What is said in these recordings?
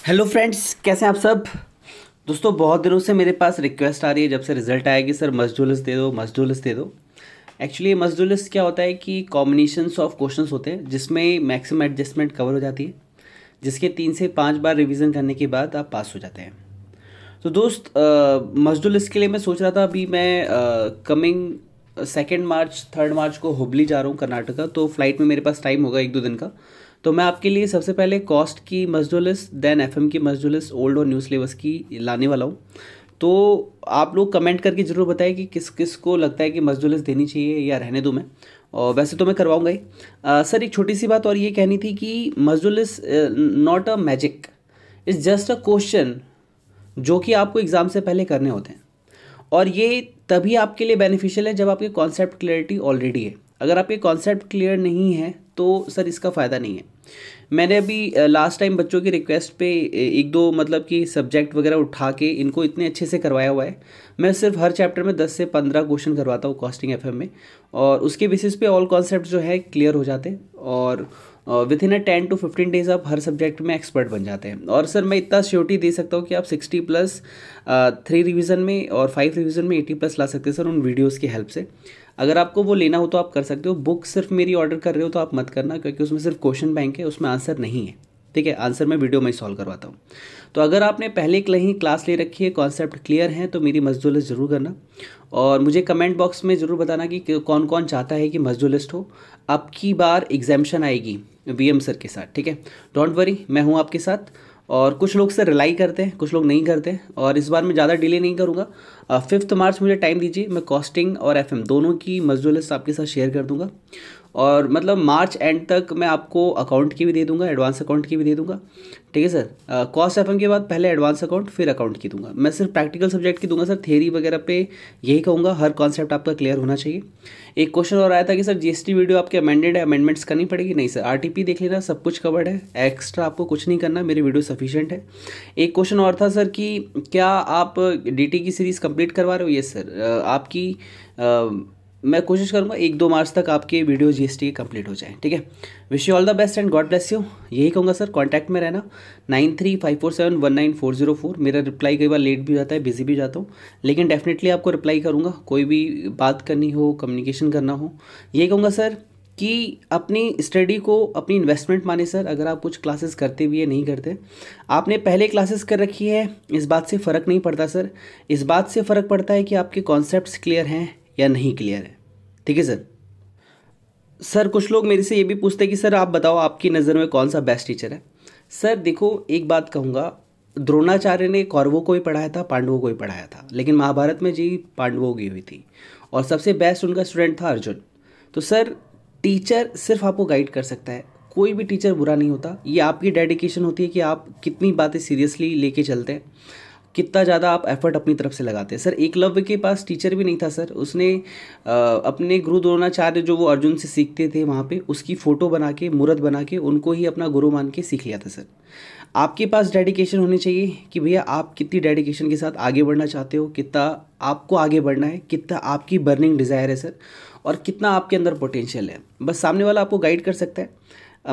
Hello friends, कैसे हैं आप सब। दोस्तों, बहुत दिनों से मेरे पास रिक्वेस्ट आ रही है जब से रिजल्ट आया कि सर मस्ट डू लिस्ट दे दो, मस्ट डू लिस्ट दे दो। एक्चुअली ये मस्ट डू लिस्ट क्या होता है कि कॉम्बिनेशंस ऑफ क्वेश्चंस होते हैं जिसमें मैक्सिमम एडजस्टमेंट कवर हो जाती है, जिसके 3 से 5 बार रिवीजन करने के बाद आप पास हो जाते हैं। तो दोस्त, मस्ट डू लिस्ट के लिए मैं सोच रहा था, अभी मैं कमिंग 2 मार्च 3 मार्च को हुबली जा रहा हूँ कर्नाटका। तो फ्लाइट में मेरे पास टाइम होगा 1-2 दिन का। तो मैं आपके लिए सबसे पहले कॉस्ट की must do list, then FM की मस्ट डू लिस्ट, ओल्ड और न्यू सिलेबस की लाने वाला हूँ। तो आप लोग कमेंट करके ज़रूर बताएं कि किस किस को लगता है कि मस्ट डू लिस्ट देनी चाहिए या रहने दूँ मैं। और वैसे तो मैं करवाऊँगा ही। सर, एक छोटी सी बात और ये कहनी थी कि must do list not a magic, it's just a question जो कि आपको एग्ज़ाम से पहले करने होते हैं। और ये तभी आपके लिए बेनिफिशियल है जब आपके कॉन्सेप्ट क्लियरिटी ऑलरेडी है। अगर आपके कॉन्सेप्ट क्लियर नहीं है तो सर इसका फ़ायदा नहीं है। मैंने अभी लास्ट टाइम बच्चों की रिक्वेस्ट पे 1-2 मतलब कि सब्जेक्ट वगैरह उठा के इनको इतने अच्छे से करवाया हुआ है। मैं सिर्फ हर चैप्टर में 10 से 15 क्वेश्चन करवाता हूँ कॉस्टिंग एफएम में, और उसके बेसिस पे ऑल कॉन्सेप्ट जो है क्लियर हो जाते हैं। और विद इन 10 to 15 डेज आप हर सब्जेक्ट में एक्सपर्ट बन जाते हैं। और सर मैं इतना श्योरिटी दे सकता हूँ कि आप 60+ 3 रिवीजन में और 5 रिवीजन में 80+ ला सकते हैं सर, उन वीडियोज़ की हेल्प से। अगर आपको वो लेना हो तो आप कर सकते हो। बुक सिर्फ मेरी ऑर्डर कर रहे हो तो आप मत करना, क्योंकि उसमें सिर्फ क्वेश्चन बैंक है, उसमें आंसर नहीं है। ठीक है, आंसर मैं वीडियो में ही सॉल्व करवाता हूँ। तो अगर आपने पहले कहीं क्लास ले रखी है, कॉन्सेप्ट क्लियर है, तो मेरी मस्ट डू लिस्ट ज़रूर करना। और मुझे कमेंट बॉक्स में ज़रूर बताना कि कौन कौन चाहता है कि मस्ट डू लिस्ट हो। अब की बार एग्जामिशन आएगी वीएम सर के साथ, ठीक है। डोंट वरी, मैं हूँ आपके साथ। और कुछ लोग सर रिलाई करते हैं, कुछ लोग नहीं करते हैं, और इस बार मैं ज़्यादा डिले नहीं करूँगा। 5 मार्च मुझे टाइम दीजिए, मैं कॉस्टिंग और एफएम दोनों की मस्ट डू लिस्ट आपके साथ शेयर कर दूँगा। और मतलब मार्च एंड तक मैं आपको अकाउंट की भी दे दूंगा, एडवांस अकाउंट की भी दे दूंगा। ठीक है सर। कॉस्ट एफएम के बाद पहले एडवांस अकाउंट फिर अकाउंट की दूंगा। मैं सिर्फ प्रैक्टिकल सब्जेक्ट की दूंगा सर, थ्योरी वगैरह पे यही कहूँगा, हर कॉन्सेप्ट आपका क्लियर होना चाहिए। एक क्वेश्चन और आया था कि सर जीएसटी वीडियो आपके अमेंडेड है, अमेंडमेंट्स करनी पड़ेगी। नहीं सर, आरटीपी देख लेना, सब कुछ कवर्ड है, एक्स्ट्रा आपको कुछ नहीं करना, मेरी वीडियो सफिशिएंट है। एक क्वेश्चन और था सर कि क्या आप डीटी की सीरीज़ कंप्लीट करवा रहे हो। ये सर आपकी मैं कोशिश करूंगा 1-2 मार्च तक आपके वीडियो जीएसटी कंप्लीट हो जाए। ठीक है, wish you all the best and God bless you. यही कहूँगा सर, कांटेक्ट में रहना 9354719404। मेरा रिप्लाई कई बार लेट भी जाता है, बिजी भी जाता हूँ, लेकिन डेफिनेटली आपको रिप्लाई करूँगा। कोई भी बात करनी हो, कम्युनिकेशन करना हो। यही कहूँगा सर कि अपनी स्टडी को अपनी इन्वेस्टमेंट माने सर। अगर आप कुछ क्लासेस करते भी है, नहीं करते, आपने पहले क्लासेस कर रखी है, इस बात से फ़र्क नहीं पड़ता सर। इस बात से फ़र्क पड़ता है कि आपके कॉन्सेप्ट्स क्लियर हैं या नहीं क्लियर है। ठीक है सर। सर कुछ लोग मेरे से ये भी पूछते हैं कि सर आप बताओ आपकी नज़र में कौन सा बेस्ट टीचर है। सर देखो, एक बात कहूँगा, द्रोणाचार्य ने कौरवों को ही पढ़ाया था, पांडवों को ही पढ़ाया था, लेकिन महाभारत में जी पांडवों की हुई थी, और सबसे बेस्ट उनका स्टूडेंट था अर्जुन। तो सर टीचर सिर्फ आपको गाइड कर सकता है, कोई भी टीचर बुरा नहीं होता। ये आपकी डेडिकेशन होती है कि आप कितनी बातें सीरियसली लेके चलते हैं, कितना ज़्यादा आप एफर्ट अपनी तरफ से लगाते हैं। सर एकलव्य के पास टीचर भी नहीं था सर, उसने अपने गुरु द्रोणाचार्य जो वो अर्जुन से सीखते थे वहाँ पे, उसकी फ़ोटो बना के, मूर्त बना के, उनको ही अपना गुरु मान के सीख लिया था सर। आपके पास डेडिकेशन होनी चाहिए कि भैया आप कितनी डेडिकेशन के साथ आगे बढ़ना चाहते हो, कितना आपको आगे बढ़ना है, कितना आपकी बर्निंग डिज़ायर है सर, और कितना आपके अंदर पोटेंशियल है। बस सामने वाला आपको गाइड कर सकता है।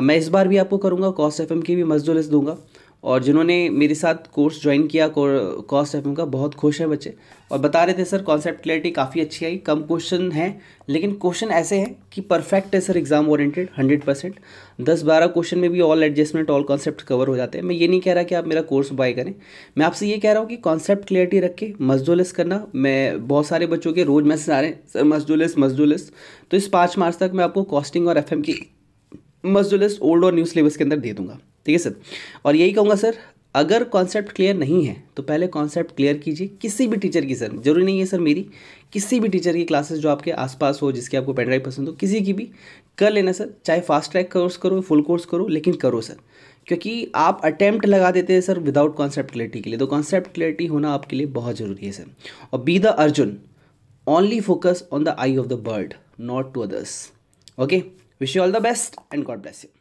मैं इस बार भी आपको करूँगा, कॉस्ट एफएम की भी मस्ट डू लिस्ट दूंगा। और जिन्होंने मेरे साथ कोर्स ज्वाइन किया कॉस्ट एफएम का, बहुत खुश हैं बच्चे, और बता रहे थे सर कॉन्सेप्ट क्लैरिटी काफ़ी अच्छी आई, कम क्वेश्चन हैं, लेकिन क्वेश्चन ऐसे हैं कि परफेक्ट है सर, एग्जाम ओरिएंटेड 100%। 10-12 क्वेश्चन में भी all adjustment, all concept cover हो जाते हैं। मैं ये नहीं कह रहा कि आप मेरा कोर्स बाय करें, मैं आपसे ये कह रहा हूँ कि कॉन्सेप्ट क्लियरिटी रख के मस्ट डू लिस्ट करना। मैं बहुत सारे बच्चों के रोज़ मैसेज आ रहे हैं, sir must do list, must do list. तो इस 5 मार्च तक मैं आपको कॉस्टिंग और एफएम की मस्ट डू लिस्ट ओल्ड और न्यू सिलेबस के अंदर दे दूंगा। ठीक है सर। और यही कहूँगा सर, अगर कॉन्सेप्ट क्लियर नहीं है तो पहले कॉन्सेप्ट क्लियर कीजिए, किसी भी टीचर की सर, जरूरी नहीं है सर मेरी, किसी भी टीचर की क्लासेस जो आपके आसपास हो, जिसकी आपको पेन ड्राइव पसंद हो, किसी की भी कर लेना सर। चाहे फास्ट ट्रैक कोर्स करो, फुल कोर्स करो, लेकिन करो सर, क्योंकि आप अटेम्प्ट लगा देते हैं सर विदाउट कॉन्सेप्ट क्लियरिटी के लिए। तो कॉन्सेप्ट क्लियरिटी होना आपके लिए बहुत ज़रूरी है सर। और be the Arjun, only focus on the eye of the bird, not to others. Okay, wish you all the best and God bless you.